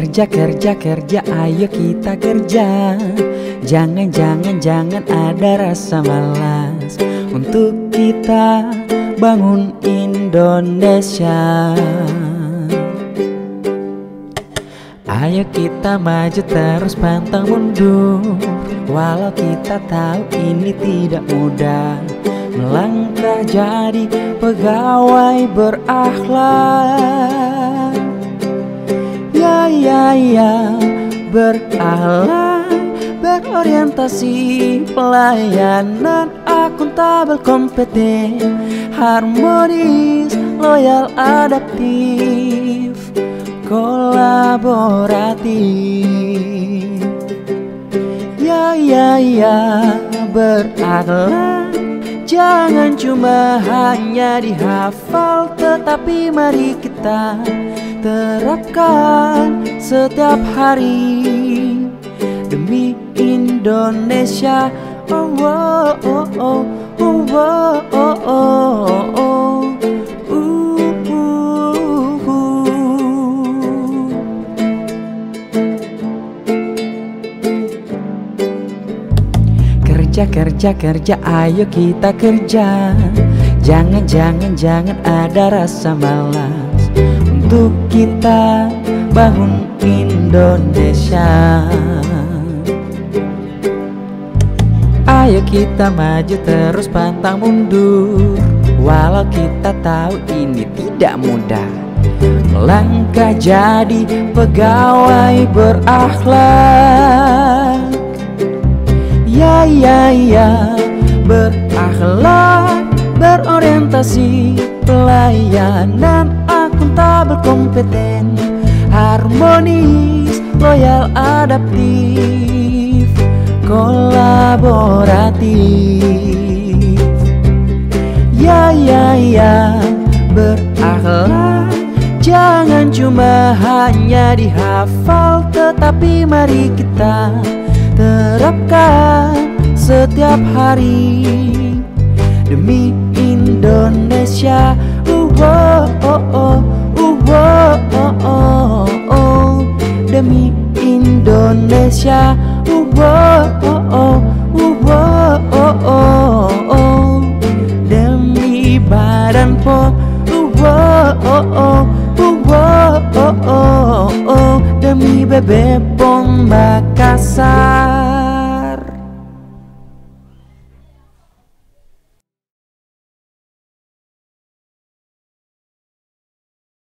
Kerja, kerja, kerja, ayo kita kerja. Jangan ada rasa malas. Untuk kita bangun Indonesia. Ayo kita maju terus pantang mundur. Walau kita tahu ini tidak mudah. Melangkah jadi pegawai berakhlak. Ya, berakhlak, berorientasi, pelayanan, akuntabel, kompeten, harmonis, loyal, adaptif, kolaboratif. Ya, berakhlak, jangan cuma hanya dihafal, tetapi mari kita terapkan setiap hari demi Indonesia. Kerja, kerja, kerja, ayo kita kerja. Jangan ada rasa malas. Untuk kita bangun Indonesia. Ayo kita maju terus pantang mundur. Walau kita tahu ini tidak mudah. Melangkah jadi pegawai berakhlak. Ya, berakhlak, berorientasi, pelayanan, akuntabel, kompeten, harmonis, loyal, adaptif, kolaboratif. Ya, berakhlak, jangan cuma hanya dihafal, tetapi mari kita terapkan setiap hari demi Indonesia. Demi Indonesia. Demi Badan POM. Demi BB POM Makassar.